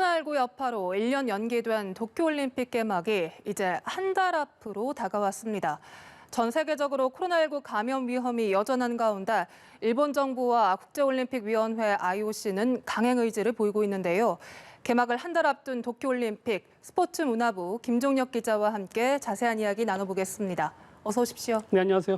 코로나19 여파로 1년 연기된 도쿄올림픽 개막이 이제 한 달 앞으로 다가왔습니다. 전 세계적으로 코로나19 감염 위험이 여전한 가운데 일본 정부와 국제올림픽위원회 IOC는 강행 의지를 보이고 있는데요. 개막을 한 달 앞둔 도쿄올림픽 스포츠문화부 김종혁 기자와 함께 자세한 이야기 나눠보겠습니다. 어서 오십시오. 네, 안녕하세요.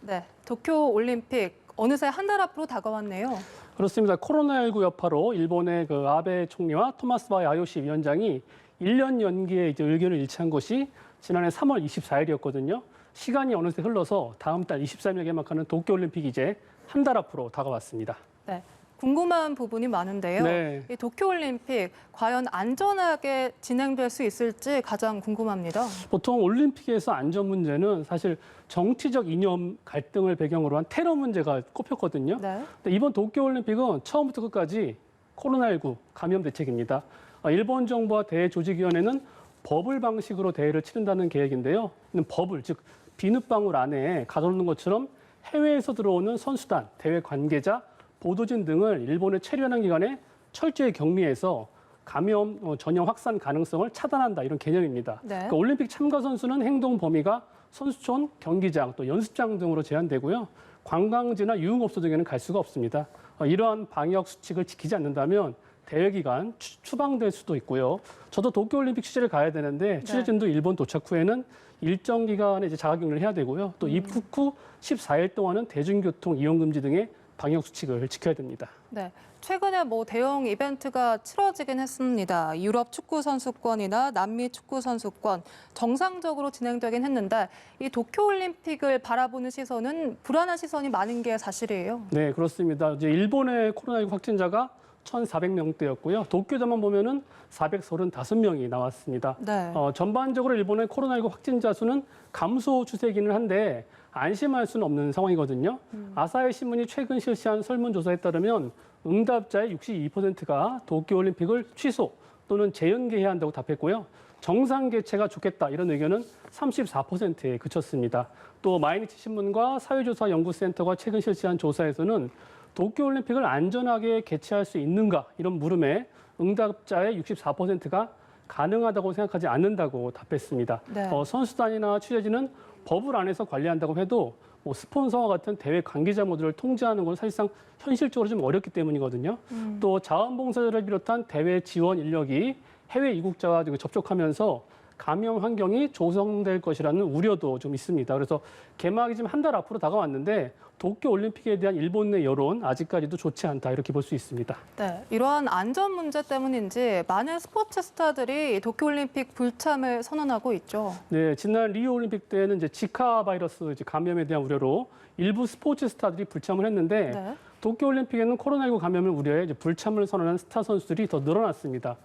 네, 도쿄올림픽 어느새 한 달 앞으로 다가왔네요. 그렇습니다. 코로나19 여파로 일본의 아베 총리와 토마스 바이 IOC 위원장이 1년 연기에 의견을 일치한 것이 지난해 3월 24일이었거든요. 시간이 어느새 흘러서 다음 달 23일 개막하는 도쿄올림픽이 이제 한 달 앞으로 다가왔습니다. 네, 궁금한 부분이 많은데요. 네. 이 도쿄올림픽 과연 안전하게 진행될 수 있을지 가장 궁금합니다. 보통 올림픽에서 안전 문제는 사실 정치적 이념 갈등을 배경으로 한 테러 문제가 꼽혔거든요. 네. 근데 이번 도쿄올림픽은 처음부터 끝까지 코로나19 감염 대책입니다. 일본 정부와 대조직위원회는 버블 방식으로 대회를 치른다는 계획인데요. 버블, 즉 비눗방울 안에 가둬놓는 것처럼 해외에서 들어오는 선수단, 대회 관계자, 보도진 등을 일본에 체류하는 기간에 철저히 격리해서 감염 전염 확산 가능성을 차단한다, 이런 개념입니다. 네. 그러니까 올림픽 참가 선수는 행동 범위가 선수촌, 경기장, 또 연습장 등으로 제한되고요. 관광지나 유흥업소 등에는 갈 수가 없습니다. 이러한 방역 수칙을 지키지 않는다면 대회 기간 추방될 수도 있고요. 저도 도쿄올림픽 취재를 가야 되는데 취재진도 일본 도착 후에는 일정 기간에 이제 자가격리를 해야 되고요. 또 입국 후 14일 동안은 대중교통 이용 금지 등의 방역 수칙을 지켜야 됩니다. 네, 최근에 대형 이벤트가 치러지긴 했습니다. 유럽 축구 선수권이나 남미 축구 선수권 정상적으로 진행되긴 했는데 이 도쿄올림픽을 바라보는 시선은 불안한 시선이 많은 게 사실이에요. 네, 그렇습니다. 이제 일본의 코로나19 확진자가 1,400명대였고요. 도쿄도만 보면은 435명이 나왔습니다. 네. 전반적으로 일본의 코로나19 확진자 수는 감소 추세이기는 한데 안심할 수는 없는 상황이거든요. 아사히 신문이 최근 실시한 설문조사에 따르면 응답자의 62%가 도쿄올림픽을 취소 또는 재연기해야 한다고 답했고요. 정상 개최가 좋겠다, 이런 의견은 34%에 그쳤습니다. 또 마이니치 신문과 사회조사 연구센터가 최근 실시한 조사에서는 도쿄올림픽을 안전하게 개최할 수 있는가, 이런 물음에 응답자의 64%가 가능하다고 생각하지 않는다고 답했습니다. 네. 선수단이나 취재진은 버블 안에서 관리한다고 해도 스폰서와 같은 대회 관계자 모두를 통제하는 건 사실상 현실적으로 좀 어렵기 때문이거든요. 또 자원봉사자를 비롯한 대회 지원 인력이 해외 이국자와 접촉하면서 감염 환경이 조성될 것이라는 우려도 좀 있습니다. 그래서 개막이 지금 한 달 앞으로 다가왔는데 도쿄올림픽에 대한 일본 내 여론 아직까지도 좋지 않다, 이렇게 볼 수 있습니다. 네, 이러한 안전 문제 때문인지 많은 스포츠 스타들이 도쿄올림픽 불참을 선언하고 있죠. 네, 지난 리우올림픽 때는 이제 지카 바이러스 감염에 대한 우려로 일부 스포츠 스타들이 불참을 했는데 네. 도쿄올림픽에는 코로나19 감염을 우려해 불참을 선언한 스타 선수들이 더 늘어났습니다.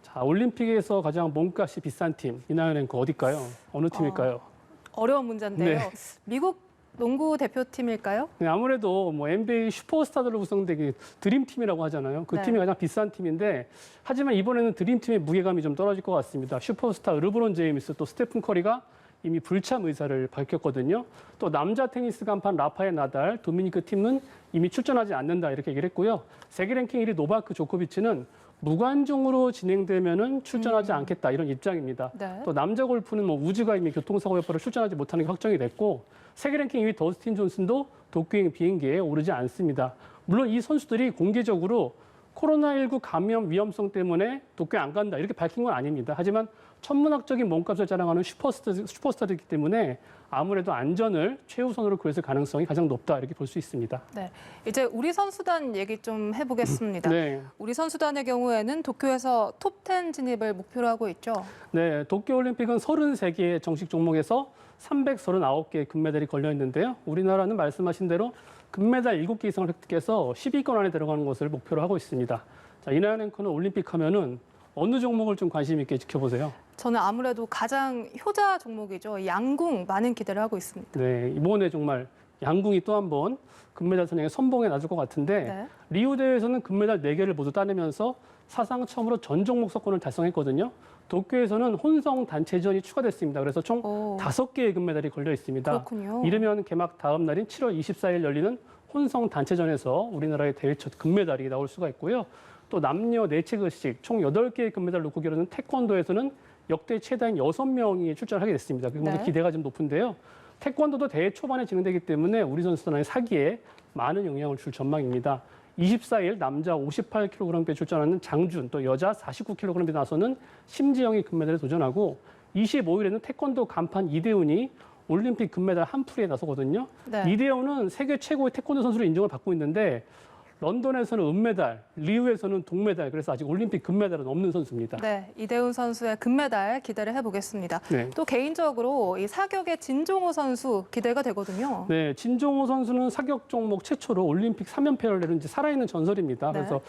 자, 올림픽에서 가장 몸값이 비싼 팀, 이나연 앵커 어딜까요? 어느 팀일까요? 어려운 문제인데요. 네. 미국 농구 대표팀일까요? 네, 아무래도 NBA 슈퍼스타들로 구성된 드림팀이라고 하잖아요. 그 네. 팀이 가장 비싼 팀인데, 하지만 이번에는 드림팀의 무게감이 좀 떨어질 것 같습니다. 슈퍼스타 르브론 제임스, 또 스테픈 커리가 이미 불참 의사를 밝혔거든요. 또 남자 테니스 간판 라파엘 나달, 도미니크 팀은 이미 출전하지 않는다, 이렇게 얘기를 했고요. 세계 랭킹 1위 노바크 조코비치는 무관중으로 진행되면은 출전하지 않겠다, 이런 입장입니다. 네. 또 남자 골프는 우즈가 이미 교통사고 여파로 출전하지 못하는 게 확정이 됐고, 세계 랭킹 2위 더스틴 존슨도 도쿄행 비행기에 오르지 않습니다. 물론 이 선수들이 공개적으로 코로나19 감염 위험성 때문에 도쿄에 안 간다, 이렇게 밝힌 건 아닙니다. 하지만 천문학적인 몸값을 자랑하는 슈퍼스타들이기 때문에 아무래도 안전을 최우선으로 고려했을 가능성이 가장 높다, 이렇게 볼 수 있습니다. 네, 이제 우리 선수단 얘기 좀 해보겠습니다. 네. 우리 선수단의 경우에는 도쿄에서 톱10 진입을 목표로 하고 있죠. 네, 도쿄올림픽은 33개의 정식 종목에서 339개의 금메달이 걸려 있는데요. 우리나라는 말씀하신 대로 금메달 7개 이상을 획득해서 10위권 안에 들어가는 것을 목표로 하고 있습니다. 자, 이나연 앵커는 올림픽 하면은 어느 종목을 좀 관심 있게 지켜보세요? 저는 아무래도 가장 효자 종목이죠. 양궁 많은 기대를 하고 있습니다. 네, 이번에 정말 양궁이 또 한 번 금메달 선행에 선봉에 나설 것 같은데 네. 리우 대회에서는 금메달 4개를 모두 따내면서 사상 처음으로 전 종목 석권을 달성했거든요. 도쿄에서는 혼성 단체전이 추가됐습니다. 그래서 총 5개의 금메달이 걸려 있습니다. 그렇군요. 이르면 개막 다음 날인 7월 24일 열리는 혼성 단체전에서 우리나라의 대회 첫 금메달이 나올 수가 있고요. 또 남녀 네체급씩 총 8개의 금메달을 놓고 겨루는 태권도에서는 역대 최다인 6명이 출전하게 됐습니다. 그리고 네. 기대가 좀 높은데요. 태권도도 대회 초반에 진행되기 때문에 우리 선수단의 사기에 많은 영향을 줄 전망입니다. 24일 남자 58kg배 출전하는 장준, 또 여자 49kg배 나서는 심지영이 금메달에 도전하고 25일에는 태권도 간판 이대훈이 올림픽 금메달 한풀이에 나서거든요. 네. 이대훈은 세계 최고의 태권도 선수로 인정을 받고 있는데 런던에서는 은메달, 리우에서는 동메달, 그래서 아직 올림픽 금메달은 없는 선수입니다. 네, 이대훈 선수의 금메달 기대를 해보겠습니다. 네. 또 개인적으로 이 사격의 진종호 선수 기대가 되거든요. 네, 진종호 선수는 사격 종목 최초로 올림픽 3연패를 내는 이제 살아있는 전설입니다. 네. 그래서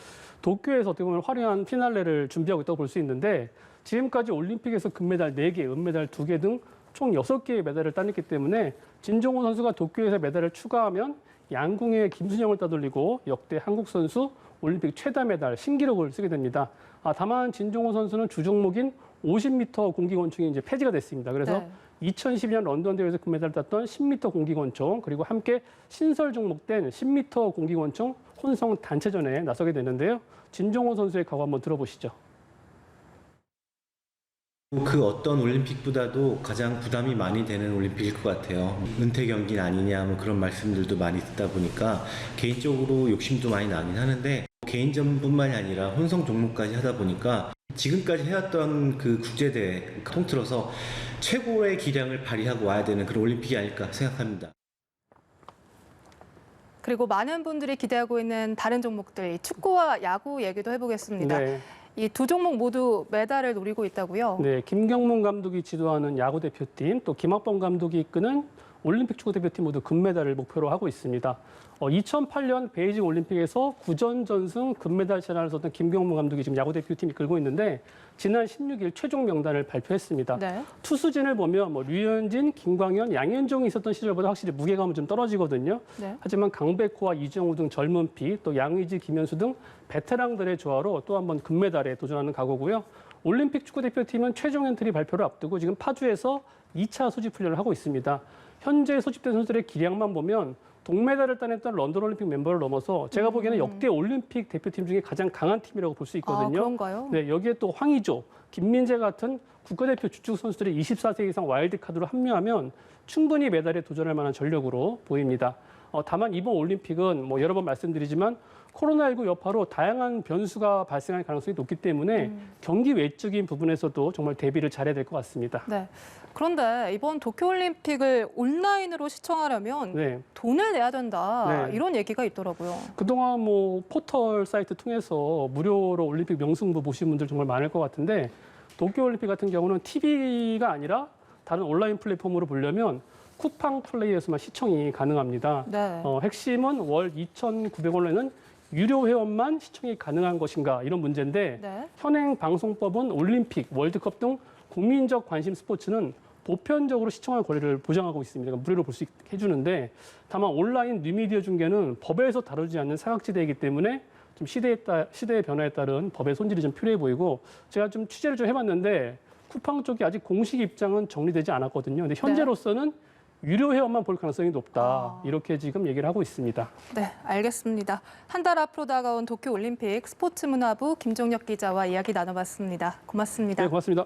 도쿄에서 어떻게 보면 화려한 피날레를 준비하고 있다고 볼 수 있는데 지금까지 올림픽에서 금메달 4개, 은메달 2개 등 총 6개의 메달을 따냈기 때문에 진종호 선수가 도쿄에서 메달을 추가하면 양궁의 김순영을 따돌리고 역대 한국 선수 올림픽 최다 메달 신기록을 쓰게 됩니다. 다만 진종호 선수는 주 종목인 50m 공기권총이 이제 폐지가 됐습니다. 그래서 네. 2012년 런던 대회에서 금메달을 땄던 10m 공기권총 그리고 함께 신설 종목된 10m 공기권총 혼성 단체전에 나서게 되는데요. 진종호 선수의 각오 한번 들어보시죠. 그 어떤 올림픽보다도 가장 부담이 많이 되는 올림픽일 것 같아요. 은퇴 경기는 아니냐 뭐 그런 말씀들도 많이 듣다 보니까 개인적으로 욕심도 많이 나긴 하는데 개인전뿐만이 아니라 혼성 종목까지 하다 보니까 지금까지 해왔던 그 국제대회 통틀어서 최고의 기량을 발휘하고 와야 되는 그런 올림픽이 아닐까 생각합니다. 그리고 많은 분들이 기대하고 있는 다른 종목들, 축구와 야구 얘기도 해보겠습니다. 네. 이 두 종목 모두 메달을 노리고 있다고요? 네, 김경문 감독이 지도하는 야구 대표팀, 또 김학범 감독이 이끄는 올림픽 축구 대표팀 모두 금메달을 목표로 하고 있습니다. 2008년 베이징 올림픽에서 9전 전승 금메달 신화를 썼던 김경문 감독이 지금 야구 대표팀이 이끌고 있는데 지난 16일 최종 명단을 발표했습니다. 네. 투수진을 보면 류현진, 김광현, 양현종이 있었던 시절보다 확실히 무게감은 좀 떨어지거든요. 네. 하지만 강백호와 이정우 등 젊은 피, 또 양의지, 김현수 등 베테랑들의 조화로 또 한 번 금메달에 도전하는 각오고요. 올림픽 축구대표팀은 최종 엔트리 발표를 앞두고 지금 파주에서 2차 소집 훈련을 하고 있습니다. 현재 소집된 선수들의 기량만 보면 동메달을 따냈던 런던 올림픽 멤버를 넘어서 제가 보기에는 역대 올림픽 대표팀 중에 가장 강한 팀이라고 볼 수 있거든요. 그런가요? 네, 여기에 또 황의조, 김민재 같은 국가대표 주축 선수들이 24세 이상 와일드카드로 합류하면 충분히 메달에 도전할 만한 전력으로 보입니다. 다만 이번 올림픽은 뭐 여러 번 말씀드리지만 코로나19 여파로 다양한 변수가 발생할 가능성이 높기 때문에 경기 외적인 부분에서도 정말 대비를 잘해야 될 것 같습니다. 네. 그런데 이번 도쿄올림픽을 온라인으로 시청하려면 네. 돈을 내야 된다. 네. 이런 얘기가 있더라고요. 그동안 뭐 포털 사이트 통해서 무료로 올림픽 명승부 보신 분들 정말 많을 것 같은데 도쿄올림픽 같은 경우는 TV가 아니라 다른 온라인 플랫폼으로 보려면 쿠팡 플레이에서만 시청이 가능합니다. 네. 핵심은 월 2,900원에는 유료 회원만 시청이 가능한 것인가 이런 문제인데 네. 현행 방송법은 올림픽, 월드컵 등 국민적 관심 스포츠는 보편적으로 시청할 권리를 보장하고 있습니다. 그러니까 무료로 볼 수 있게 해주는데 다만 온라인 뉴미디어 중계는 법에서 다루지 않는 사각지대이기 때문에 좀 시대의 변화에 따른 법의 손질이 좀 필요해 보이고 제가 좀 취재를 좀 해봤는데 쿠팡 쪽이 아직 공식 입장은 정리되지 않았거든요. 근데 현재로서는 유료 회원만 볼 가능성이 높다. 이렇게 지금 얘기를 하고 있습니다. 네, 알겠습니다. 한 달 앞으로 다가온 도쿄올림픽 스포츠문화부 김종혁 기자와 이야기 나눠봤습니다. 고맙습니다. 네, 고맙습니다.